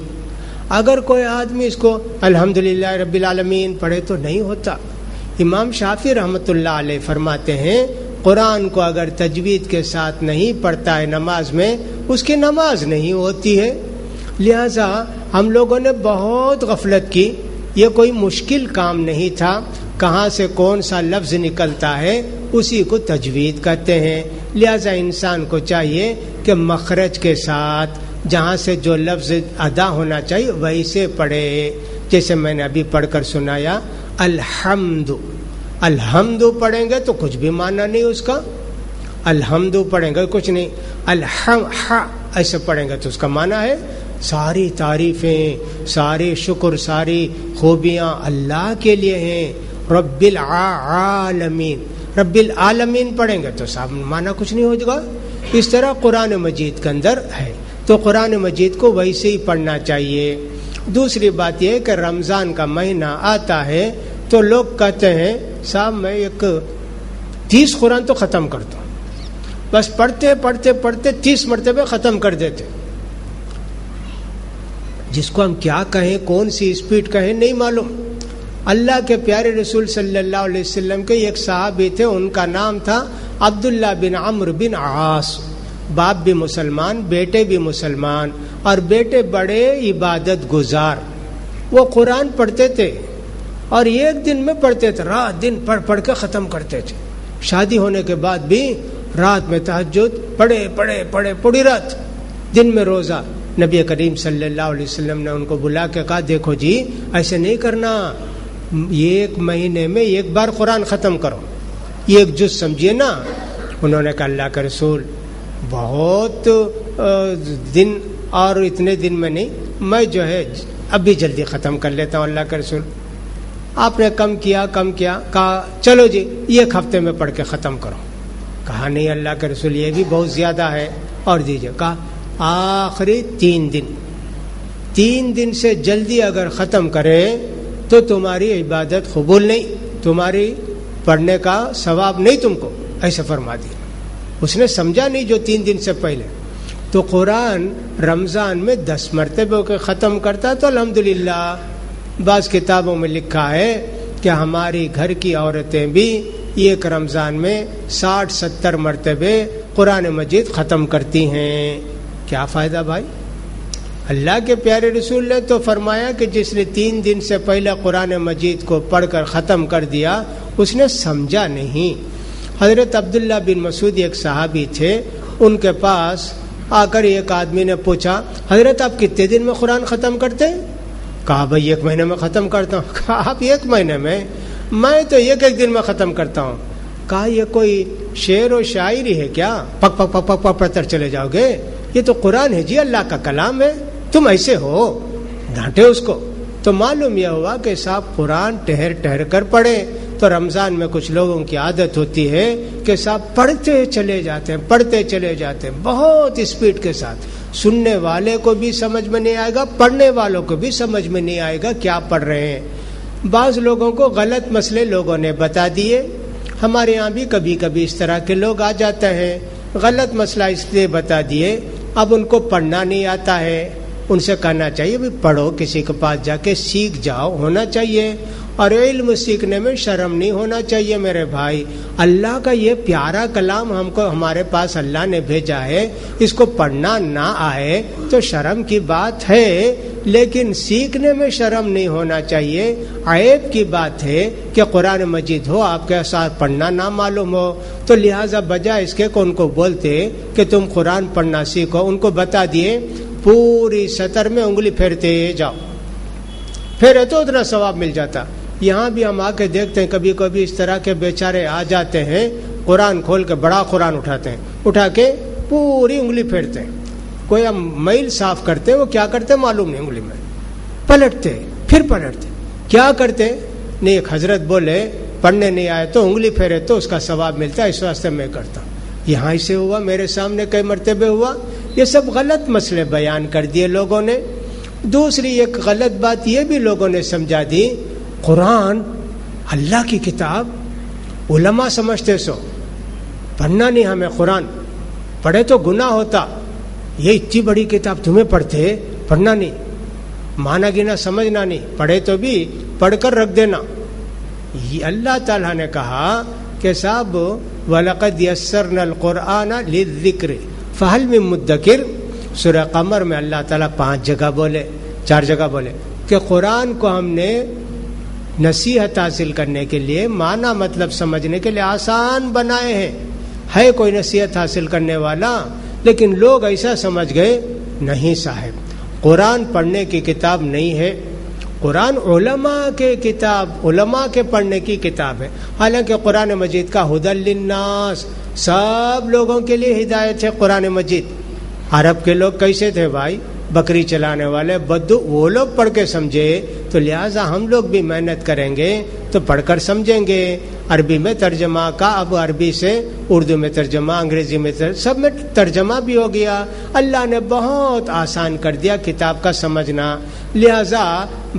اگر کوئی آدمی اس کو الحمدللہ رب العالمین پڑھے تو نہیں ہوتا. امام شافعی رحمۃ اللہ علیہ فرماتے ہیں قرآن کو اگر تجوید کے ساتھ نہیں پڑھتا ہے نماز میں، اس کی نماز نہیں ہوتی ہے. لہذا ہم لوگوں نے بہت غفلت کی. یہ کوئی مشکل کام نہیں تھا، کہاں سے کون سا لفظ نکلتا ہے اسی کو تجوید کہتے ہیں. لہذا انسان کو چاہیے کہ مخرج کے ساتھ جہاں سے جو لفظ ادا ہونا چاہیے ویسے پڑھے. جیسے میں نے ابھی پڑھ کر سنایا الحمد، الحمد پڑھیں گے تو کچھ بھی معنی نہیں اس کا. الحمد پڑھیں گے کچھ نہیں، ایسے پڑھیں گے تو اس کا معنی ہے ساری تعریفیں، سارے شکر، ساری خوبیاں اللہ کے لیے ہیں. رب العالمین، رب العالمین پڑھیں گے تو صاحب معنی کچھ نہیں ہوگا. اس طرح قرآن مجید کے اندر ہے، تو قرآن مجید کو ویسے ہی پڑھنا چاہیے. دوسری بات یہ کہ رمضان کا مہینہ آتا ہے تو لوگ کہتے ہیں صاحب میں ایک 30 قرآن تو ختم کرتا ہوں، بس پڑھتے پڑھتے پڑھتے 30 مرتبہ ختم کر دیتے. جس کو ہم کیا کہیں، کون سی اسپیڈ کہیں نہیں معلوم. اللہ کے پیارے رسول صلی اللہ علیہ وسلم کے ایک صحابی تھے، ان کا نام تھا عبداللہ بن عمرو بن عاص. باپ بھی مسلمان، بیٹے بھی مسلمان، اور بیٹے بڑے عبادت گزار. وہ قرآن پڑھتے تھے اور ایک دن میں پڑھتے تھے، رات دن پڑھ پڑھ کے ختم کرتے تھے. شادی ہونے کے بعد بھی رات میں تہجد پڑھے پڑھے پڑھے پوری رات، دن میں روزہ. نبی کریم صلی اللہ علیہ وسلم نے ان کو بلا کے کہا دیکھو جی ایسے نہیں کرنا، ایک مہینے میں ایک بار قرآن ختم کرو، ایک جز سمجھیے نا. انہوں نے کہا اللہ کے رسول بہت دن اور اتنے دن میں نہیں، میں جو ہے ابھی جلدی ختم کر لیتا ہوں. اللہ کے رسول آپ نے کم کیا، کہا چلو جی ایک ہفتے میں پڑھ کے ختم کرو. کہا نہیں اللہ کے رسول یہ بھی بہت زیادہ ہے، اور دیجیے. کہا آخری 3 دن سے جلدی اگر ختم کرے تو تمہاری عبادت قبول نہیں، تمہاری پڑھنے کا ثواب نہیں تم کو، ایسے فرما دیا. اس نے سمجھا نہیں جو 3 دن سے پہلے. تو قرآن رمضان میں 10 مرتبہ کے ختم کرتا تو الحمدللہ. بعض کتابوں میں لکھا ہے کہ ہماری گھر کی عورتیں بھی ایک رمضان میں 60-70 مرتبہ قرآن مجید ختم کرتی ہیں. کیا فائدہ بھائی؟ اللہ کے پیارے رسول نے تو فرمایا کہ جس نے 3 دن سے پہلے قرآن مجید کو پڑھ کر ختم کر دیا اس نے سمجھا نہیں. حضرت عبداللہ بن مسعود ایک صحابی تھے، ان کے پاس آ کر ایک آدمی نے پوچھا حضرت آپ کتنے دن میں قرآن ختم کرتے ہیں؟ کہا بھائی 1 مہینے میں ختم کرتا ہوں. کہا آپ 1 مہینے میں تو ایک دن میں ختم کرتا ہوں. کہا یہ کوئی شعر و شاعری ہے کیا؟ پک پک پک پک پک پڑھتے چلے جاؤ گے؟ یہ تو قرآن ہے جی، اللہ کا کلام ہے، تم ایسے ہو. ڈانٹے اس کو. تو معلوم یہ ہوا کہ صاحب قرآن ٹہر ٹہر کر پڑھے. تو رمضان میں کچھ لوگوں کی عادت ہوتی ہے کہ صاحب پڑھتے چلے جاتے ہیں بہت اسپیڈ کے ساتھ. سننے والے کو بھی سمجھ میں نہیں آئے گا، پڑھنے والوں کو بھی سمجھ میں نہیں آئے گا کیا پڑھ رہے ہیں. بعض لوگوں کو غلط مسئلے لوگوں نے بتا دیے. ہمارے یہاں بھی کبھی کبھی اس طرح کے لوگ آ جاتے ہیں، غلط مسئلہ اس لیے بتا دیے، اب ان کو پڑھنا نہیں آتا ہے. ان سے کہنا چاہیے بھی پڑھو، کسی کے پاس جا کے سیکھ جاؤ، ہونا چاہیے. اور علم سیکھنے میں شرم نہیں ہونا چاہیے میرے بھائی. اللہ کا یہ پیارا کلام ہم کو ہمارے پاس اللہ نے بھیجا ہے، اس کو پڑھنا نہ آئے تو شرم کی بات ہے، لیکن سیکھنے میں شرم نہیں ہونا چاہیے. عیب کی بات ہے کہ قرآن مجید ہو آپ کے ساتھ پڑھنا نہ معلوم ہو. تو لہٰذا بجائے اس کے ان کو بولتے کہ تم قرآن پڑھنا سیکھو، ان کو بتا دیے پوری سطر میں انگلی پھیرتے جاؤ، پھر تو اتنا ثواب مل جاتا. یہاں بھی ہم آ کے دیکھتے ہیں کبھی کبھی اس طرح کے بیچارے آ جاتے ہیں، قرآن کھول کے بڑا قرآن اٹھاتے ہیں، اٹھا کے پوری انگلی پھیرتے ہیں، کوئی ہم میل صاف کرتے ہیں، وہ کیا کرتے ہیں معلوم نہیں، انگلی میں پلٹتے پھر پلٹتے، کیا کرتے نہیں. ایک حضرت بولے پڑھنے نہیں آئے تو انگلی پھیرے تو اس کا ثواب ملتا ہے، اس واسطے میں کرتا ہوں. یہاں سے ہوا، میرے سامنے کئی مرتبے ہوا. یہ سب غلط مسئلے بیان کر دیے لوگوں نے. دوسری ایک غلط بات یہ بھی لوگوں نے سمجھا دی، قرآن اللہ کی کتاب، علماء سمجھتے سو پڑھنا نہیں ہمیں، قرآن پڑھے تو گناہ ہوتا، یہ اتنی بڑی کتاب تمہیں پڑھنا نہیں، مانا گنا سمجھنا نہیں، پڑھے تو بھی پڑھ کر رکھ دینا. یہ اللہ تعالیٰ نے کہا کہ صاحب وَلَقَدْ يَسَّرْنَا الْقُرْآنَ لِلذِّكْرِ فَهَلْ مِن مُدَّكِرٍ. سورہ قمر میں اللہ تعالیٰ 4 جگہ بولے کہ قرآن کو ہم نے نصیحت حاصل کرنے کے لیے، معنی مطلب سمجھنے کے لیے آسان بنائے ہیں. ہے کوئی نصیحت حاصل کرنے والا؟ لیکن لوگ ایسا سمجھ گئے، نہیں صاحب، قرآن پڑھنے کی کتاب نہیں ہے، قرآن علماء کے کتاب، علماء کے پڑھنے کی کتاب ہے. حالانکہ قرآن مجید کا ہدی للناس، سب لوگوں کے لیے ہدایت ہے قرآن مجید. عرب کے لوگ کیسے تھے بھائی؟ بکری چلانے والے بدو، وہ لوگ پڑھ کے سمجھے، تو لہٰذا ہم لوگ بھی محنت کریں گے تو پڑھ کر سمجھیں گے. عربی میں ترجمہ کا، اب عربی سے اردو میں ترجمہ، انگریزی میں سب میں ترجمہ بھی ہو گیا. اللہ نے بہت آسان کر دیا کتاب کا سمجھنا. لہذا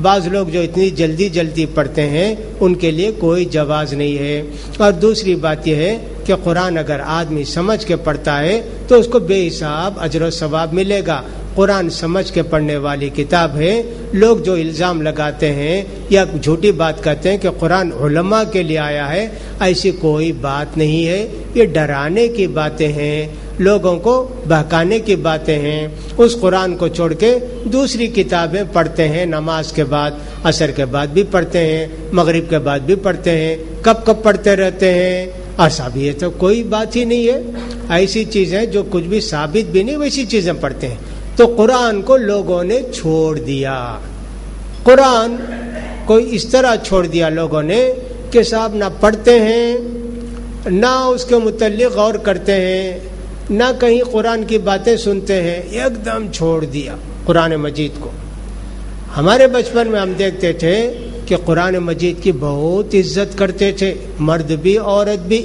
بعض لوگ جو اتنی جلدی پڑھتے ہیں ان کے لیے کوئی جواز نہیں ہے. اور دوسری بات یہ ہے کہ قرآن اگر آدمی سمجھ کے پڑھتا ہے تو اس کو بے حساب اجر و ثواب ملے گا. قرآن سمجھ کے پڑھنے والی کتاب ہے. لوگ جو الزام لگاتے ہیں یا جھوٹی بات کہتے ہیں کہ قرآن علماء کے لیے آیا ہے، ایسی کوئی بات نہیں ہے. یہ ڈرانے کی باتیں ہیں، لوگوں کو بہکانے کی باتیں ہیں. اس قرآن کو چھوڑ کے دوسری کتابیں پڑھتے ہیں، نماز کے بعد، عصر کے بعد بھی پڑھتے ہیں، مغرب کے بعد بھی پڑھتے ہیں، کب پڑھتے رہتے ہیں. اور صاحب یہ تو کوئی بات ہی نہیں ہے. ایسی چیزیں جو کچھ بھی ثابت بھی نہیں ویسی چیزیں پڑھتے ہیں. تو قرآن کو لوگوں نے چھوڑ دیا. قرآن کو اس طرح چھوڑ دیا لوگوں نے کہ صاحب نہ پڑھتے ہیں، نہ اس کے متعلق غور کرتے ہیں، نہ کہیں قرآن کی باتیں سنتے ہیں. ایک دم چھوڑ دیا قرآن مجید کو. ہمارے بچپن میں ہم دیکھتے تھے کہ قرآن مجید کی بہت عزت کرتے تھے، مرد بھی عورت بھی.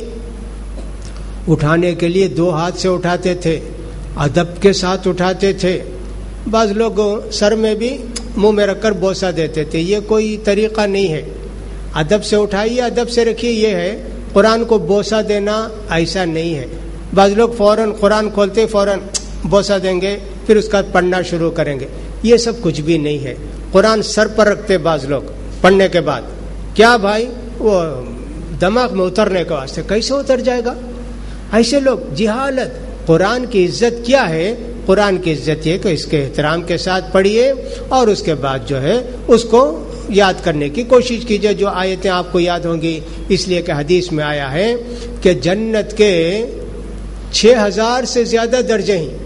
اٹھانے کے لیے 2 ہاتھ سے اٹھاتے تھے، ادب کے ساتھ اٹھاتے تھے. بعض لوگ سر میں بھی منہ میں رکھ کر بوسہ دیتے تھے. یہ کوئی طریقہ نہیں ہے. ادب سے اٹھائیے، ادب سے رکھیے. یہ ہے قرآن کو بوسہ دینا، ایسا نہیں ہے. بعض لوگ فوراً قرآن کھولتے فوراً بوسہ دیں گے، پھر اس کا پڑھنا شروع کریں گے. یہ سب کچھ بھی نہیں ہے. قرآن سر پر رکھتے بعض لوگ پڑھنے کے بعد. کیا بھائی؟ وہ دماغ میں اترنے کے واسطے. کیسے اتر جائے گا؟ ایسے لوگ جہالت. قرآن کی عزت کیا ہے؟ قرآن کی عزت یہ کہ اس کے احترام کے ساتھ پڑھیے اور اس کے بعد جو ہے اس کو یاد کرنے کی کوشش کیجیے. جو آیتیں آپ کو یاد ہوں گی، اس لیے کہ حدیث میں آیا ہے کہ جنت کے 6000 سے زیادہ درجے ہیں.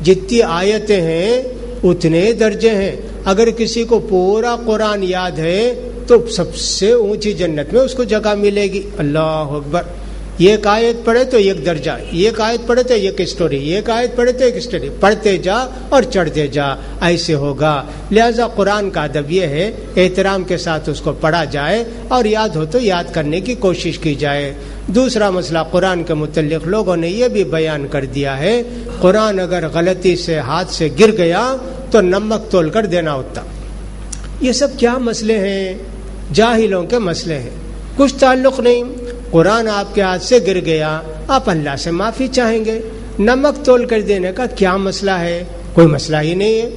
جتنی آیتیں ہیں اتنے درجے ہیں. اگر کسی کو پورا قرآن یاد ہے تو سب سے اونچی جنت میں اس کو جگہ ملے گی. اللہ اکبر. ایک آیت پڑھے تو ایک درجہ، ایک آیت پڑھے تو ایک اسٹوری، ایک آیت پڑھے تو ایک اسٹوری. پڑھتے جا اور چڑھتے جا، ایسے ہوگا. لہذا قرآن کا ادب یہ ہے احترام کے ساتھ اس کو پڑھا جائے اور یاد ہو تو یاد کرنے کی کوشش کی جائے. دوسرا مسئلہ قرآن کے متعلق لوگوں نے یہ بھی بیان کر دیا ہے، قرآن اگر غلطی سے ہاتھ سے گر گیا تو نمک تول کر دینا ہوتا. یہ سب کیا مسئلے ہیں؟ جاہلوں کے مسئلے ہیں، کچھ تعلق نہیں. قرآن آپ کے ہاتھ سے گر گیا، آپ اللہ سے معافی چاہیں گے. نمک تول کر دینے کا کیا مسئلہ ہے؟ کوئی مسئلہ ہی نہیں ہے.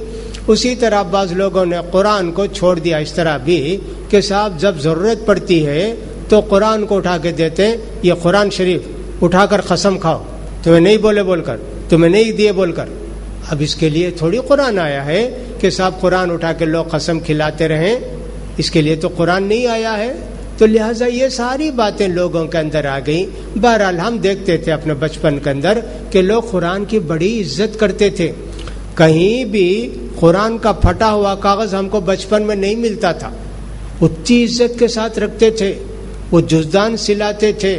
اسی طرح بعض لوگوں نے قرآن کو چھوڑ دیا اس طرح بھی کہ صاحب جب ضرورت پڑتی ہے تو قرآن کو اٹھا کے دیتے ہیں. یہ قرآن شریف اٹھا کر قسم کھاؤ، تمہیں نہیں بولے بول کر، تمہیں نہیں دیے بول کر. اب اس کے لیے تھوڑی قرآن آیا ہے کہ صاحب قرآن اٹھا کے لوگ قسم کھلاتے رہیں. اس کے لیے تو قرآن نہیں آیا ہے. تو لہٰذا یہ ساری باتیں لوگوں کے اندر آ گئیں. بہرحال ہم دیکھتے تھے اپنے بچپن کے اندر کہ لوگ قرآن کی بڑی عزت کرتے تھے. کہیں بھی قرآن کا پھٹا ہوا کاغذ ہم کو بچپن میں نہیں ملتا تھا. اتنی عزت کے ساتھ رکھتے تھے. وہ جزدان سلاتے تھے,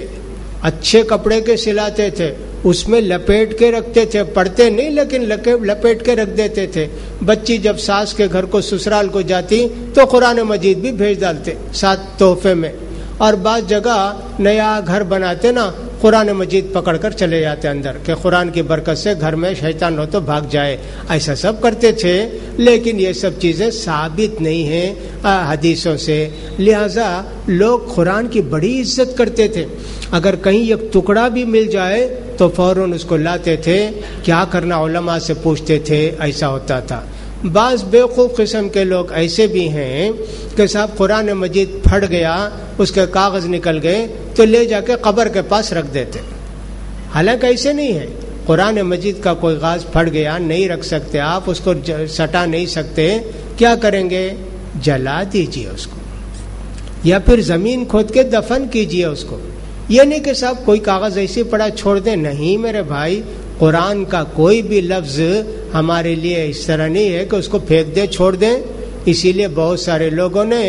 اچھے کپڑے کے سلاتے تھے, اس میں لپیٹ کے رکھتے تھے, پڑھتے نہیں لیکن لپیٹ کے رکھ دیتے تھے. بچی جب ساس کے گھر کو سسرال کو جاتی تو قرآن مجید بھی بھیج ڈالتے ساتھ تحفے میں. اور بعض جگہ نیا گھر بناتے نا, قرآن مجید پکڑ کر چلے جاتے اندر کہ قرآن کی برکت سے گھر میں شیطان ہو تو بھاگ جائے. ایسا سب کرتے تھے, لیکن یہ سب چیزیں ثابت نہیں ہیں حدیثوں سے. لہذا لوگ قرآن کی بڑی عزت کرتے تھے. اگر کہیں ایک ٹکڑا بھی مل جائے تو فوراً اس کو لاتے تھے. کیا کرنا علماء سے پوچھتے تھے, ایسا ہوتا تھا. بعض بیوقوف قسم کے لوگ ایسے بھی ہیں کہ صاحب قرآن مجید پھٹ گیا, اس کے کاغذ نکل گئے تو لے جا کے قبر کے پاس رکھ دیتے. حالانکہ ایسے نہیں ہے. قرآن مجید کا کوئی کاغذ پھٹ گیا نہیں رکھ سکتے آپ, اس کو سٹا نہیں سکتے. کیا کریں گے؟ جلا دیجئے اس کو, یا پھر زمین کھود کے دفن کیجئے اس کو. یہ نہیں کہ صاحب کوئی کاغذ ایسے پڑا چھوڑ دیں. نہیں میرے بھائی, قرآن کا کوئی بھی لفظ ہمارے لیے اس طرح نہیں ہے کہ اس کو پھینک دیں چھوڑ دیں. اسی لیے بہت سارے لوگوں نے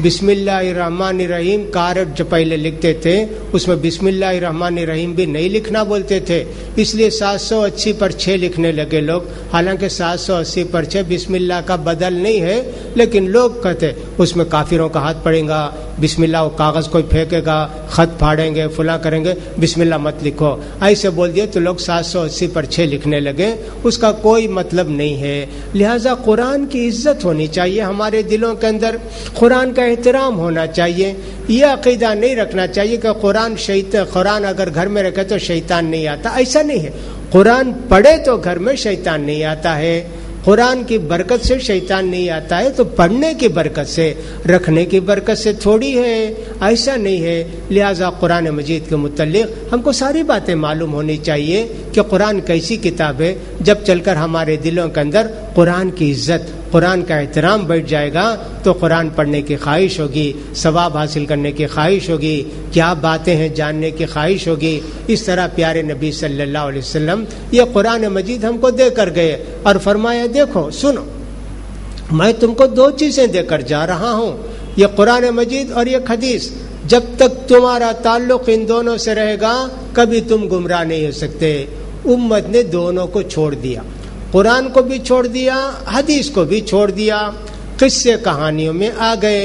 بسم اللہ الرحمن الرحیم کارڈ جو پہلے لکھتے تھے اس میں بسم اللہ الرحمن الرحیم بھی نہیں لکھنا بولتے تھے. اس لیے 780 پر 6 لکھنے لگے لوگ. حالانکہ 780 پر 6 بسم اللہ کا بدل نہیں ہے, لیکن لوگ کہتے اس میں کافروں کا ہاتھ پڑے گا, بسم اللہ, وہ کاغذ کوئی پھینکے گا, خط پھاڑیں گے, فلاں کریں گے, بسم اللہ مت لکھو. ایسے بول دیے تو لوگ 780 پر 6 لکھنے لگے. اس کا کوئی مطلب نہیں ہے. لہٰذا قرآن کی عزت ہونی چاہیے ہمارے دلوں کے اندر, قرآن کا احترام ہونا چاہیے. یہ عقیدہ نہیں رکھنا چاہیے کہ قرآن اگر گھر میں رکھے تو شیطان نہیں آتا. ایسا نہیں ہے. قرآن پڑھے تو گھر میں شیطان نہیں آتا ہے. قرآن کی برکت سے شیطان نہیں آتا ہے, تو پڑھنے کی برکت سے, رکھنے کی برکت سے تھوڑی ہے. ایسا نہیں ہے. لہذا قرآن مجید کے متعلق ہم کو ساری باتیں معلوم ہونی چاہیے کہ قرآن کیسی کتاب ہے. جب چل کر ہمارے دلوں کے اندر قرآن کی عزت, قرآن کا احترام بیٹھ جائے گا تو قرآن پڑھنے کی خواہش ہوگی, ثواب حاصل کرنے کی خواہش ہوگی, کیا باتیں ہیں جاننے کی خواہش ہوگی. اس طرح پیارے نبی صلی اللہ علیہ وسلم یہ قرآن مجید ہم کو دے کر گئے اور فرمایا دیکھو سنو, میں تم کو 2 چیزیں دے کر جا رہا ہوں, یہ قرآن مجید اور یہ حدیث. جب تک تمہارا تعلق ان دونوں سے رہے گا کبھی تم گمراہ نہیں ہو سکتے. امت نے دونوں کو چھوڑ دیا, قرآن کو بھی چھوڑ دیا, حدیث کو بھی چھوڑ دیا. قصے کہانیوں میں آ گئے,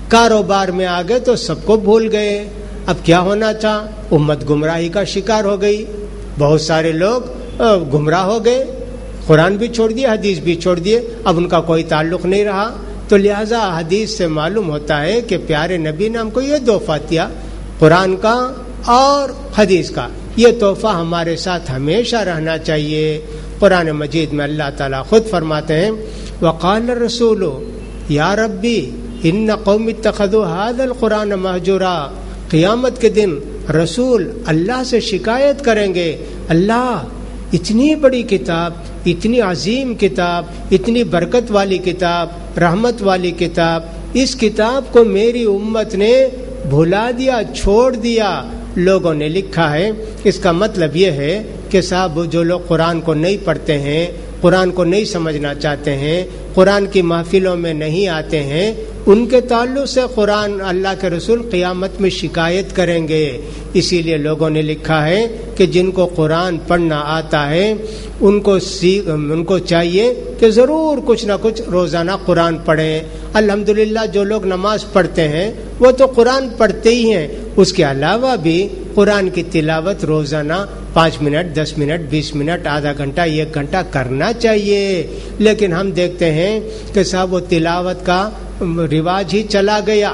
کاروبار میں آ گئے تو سب کو بھول گئے. اب کیا ہونا تھا؟ امت گمراہی کا شکار ہو گئی. بہت سارے لوگ گمراہ ہو گئے, قرآن بھی چھوڑ دیا, حدیث بھی چھوڑ دیے, اب ان کا کوئی تعلق نہیں رہا. تو لہٰذا حدیث سے معلوم ہوتا ہے کہ پیارے نبی نے ہم کو یہ تحفہ دیا, قرآن کا اور حدیث کا. یہ تحفہ ہمارے ساتھ ہمیشہ رہنا چاہیے. قرآن مجید میں اللہ تعالیٰ خود فرماتے ہیں وقال الرسول یا ربی ان قوم اتخذوا هذا القرآن مہجورا. قیامت کے دن رسول اللہ سے شکایت کریں گے, اللہ اتنی بڑی کتاب, اتنی عظیم کتاب, اتنی برکت والی کتاب, رحمت والی کتاب, اس کتاب کو میری امت نے بھلا دیا, چھوڑ دیا. لوگوں نے لکھا ہے اس کا مطلب یہ ہے کہ صاحب جو لوگ قرآن کو نہیں پڑھتے ہیں, قرآن کو نہیں سمجھنا چاہتے ہیں, قرآن کی محفلوں میں نہیں آتے ہیں, ان کے تعلق سے قرآن اللہ کے رسول قیامت میں شکایت کریں گے. اسی لیے لوگوں نے لکھا ہے کہ جن کو قرآن پڑھنا آتا ہے ان کو چاہیے کہ ضرور کچھ نہ کچھ روزانہ قرآن پڑھیں. الحمدللہ جو لوگ نماز پڑھتے ہیں وہ تو قرآن پڑھتے ہی ہیں, اس کے علاوہ بھی قرآن کی تلاوت روزانہ 5 منٹ, 10 منٹ, 20 منٹ, آدھا گھنٹہ, 1 گھنٹہ کرنا چاہیے. لیکن ہم دیکھتے ہیں کہ صاحب وہ تلاوت کا رواج ہی چلا گیا,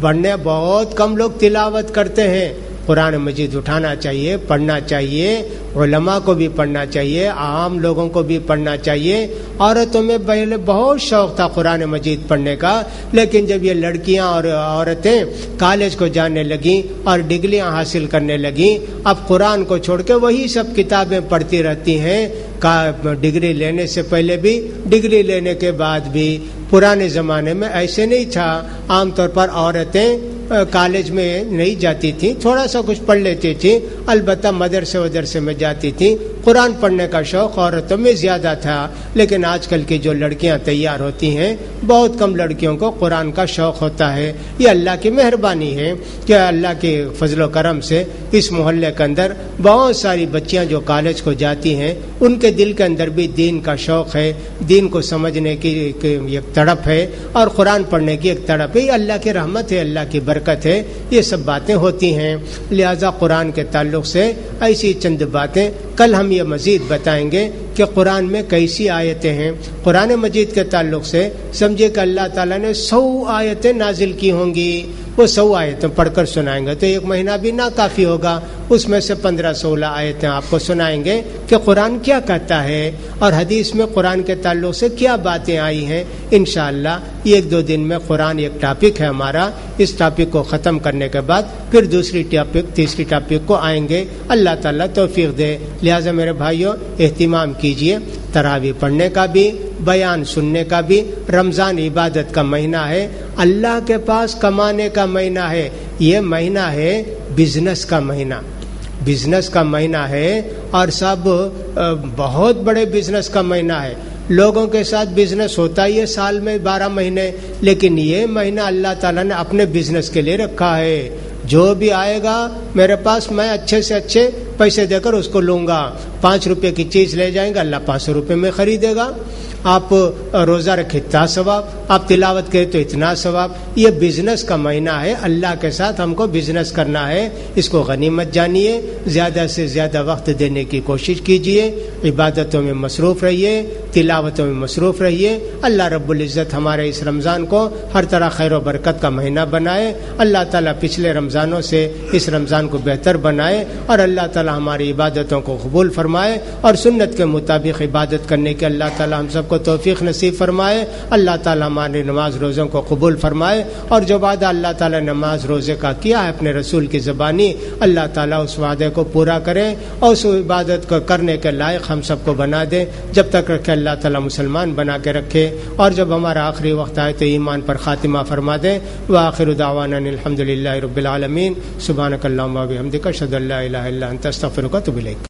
بڑھنے بہت کم لوگ تلاوت کرتے ہیں. قرآن مجید اٹھانا چاہیے, پڑھنا چاہیے, علماء کو بھی پڑھنا چاہیے, عام لوگوں کو بھی پڑھنا چاہیے. عورتوں میں پہلے بہت شوق تھا قرآن مجید پڑھنے کا, لیکن جب یہ لڑکیاں اور عورتیں کالج کو جانے لگیں اور ڈگریاں حاصل کرنے لگیں, اب قرآن کو چھوڑ کے وہی سب کتابیں پڑھتی رہتی ہیں. ڈگری لینے سے پہلے بھی, ڈگری لینے کے بعد بھی. پرانے زمانے میں ایسے نہیں تھا. عام طور پر عورتیں کالج میں نہیں جاتی تھیں, تھوڑا سا کچھ پڑھ لیتی تھیں, البتہ مدرسے میں جاتی تھیں. قرآن پڑھنے کا شوق عورتوں میں زیادہ تھا، لیکن آج کل کی جو لڑکیاں تیار ہوتی ہیں بہت کم لڑکیوں کو قرآن کا شوق ہوتا ہے۔ یہ اللہ کی مہربانی ہے کہ اللہ کے فضل و کرم سے اس محلے کے اندر بہت ساری بچیاں جو کالج کو جاتی ہیں ان کے دل کے اندر بھی دین کا شوق ہے، دین کو سمجھنے کی ایک تڑپ ہے اور قرآن پڑھنے کی ایک تڑپ ہے۔ یہ اللہ کی رحمت ہے، اللہ کی برکت ہے، یہ سب باتیں ہوتی ہیں۔ لہذا قرآن کے تعلق سے ایسی چند باتیں کل ہم یہ مزید بتائیں گے کہ قرآن میں کیسی آیتیں ہیں۔ قرآن مجید کے تعلق سے سمجھے کہ اللہ تعالیٰ نے 100 آیتیں نازل کی ہوں گی، وہ 100 آیتیں پڑھ کر سنائیں گے تو ایک مہینہ بھی نہ کافی ہوگا، اس میں سے 15-16 آیتیں آپ کو سنائیں گے کہ قرآن کیا کہتا ہے اور حدیث میں قرآن کے تعلق سے کیا باتیں آئی ہیں۔ انشاءاللہ یہ 1-2 دن میں قرآن ایک ٹاپک ہے ہمارا، اس ٹاپک کو ختم کرنے کے بعد پھر دوسری ٹاپک تیسری ٹاپک کو آئیں گے، اللہ تعالیٰ توفیق دے۔ لہٰذا میرے بھائیوں اہتمام کیجئے، تراویح پڑھنے کا بھی، بیان سننے کا بھی۔ رمضان عبادت کا مہینہ ہے، اللہ کے پاس کمانے کا مہینہ ہے، یہ مہینہ ہے بزنس کا مہینہ، بزنس کا مہینہ ہے اور سب بہت بڑے بزنس کا مہینہ ہے۔ لوگوں کے ساتھ بزنس ہوتا ہی ہے سال میں 12 مہینے، لیکن یہ مہینہ اللہ تعالیٰ نے اپنے بزنس کے لیے رکھا ہے۔ جو بھی آئے گا میرے پاس میں اچھے سے اچھے پیسے دے کر اس کو لوں گا۔ 5 روپے کی چیز لے جائیں گا، اللہ 500 روپے میں خریدے گا۔ آپ روزہ رکھے اتنا ثواب، آپ تلاوت کرے تو اتنا ثواب۔ یہ بزنس کا مہینہ ہے، اللہ کے ساتھ ہم کو بزنس کرنا ہے، اس کو غنیمت جانیے، زیادہ سے زیادہ وقت دینے کی کوشش کیجیے، عبادتوں میں مصروف رہیے، تلاوتوں میں مصروف رہیے۔ اللہ رب العزت ہمارے اس رمضان کو ہر طرح خیر و برکت کا مہینہ بنائے، اللہ تعالیٰ پچھلے رمضانوں سے اس رمضان کو بہتر بنائے اور اللہ تعالیٰ ہماری عبادتوں کو قبول فرمائے اور سنت کے مطابق عبادت کرنے کے اللہ تعالیٰ ہم سب کو توفیق نصیب فرمائے۔ اللہ تعالیٰ ہماری نماز روزوں کو قبول فرمائے اور جو وعدہ اللہ تعالیٰ نے نماز روزے کا کیا ہے اپنے رسول کی زبانی، اللہ تعالیٰ اس وعدے کو پورا کرے اور اس عبادت کو کرنے کے لائق ہم سب کو بنا دے، جب تک رکھے اللہ تعالیٰ مسلمان بنا کے رکھے، اور جب ہمارا آخری وقت آئے تو ایمان پر خاتمہ فرما دے۔ وآخر دعوانا الحمد للہ رب العالمین۔ سبحانک اللہم و بحمدک اشہد ان لا الہ الا انت استغفرک و اتوب الیک۔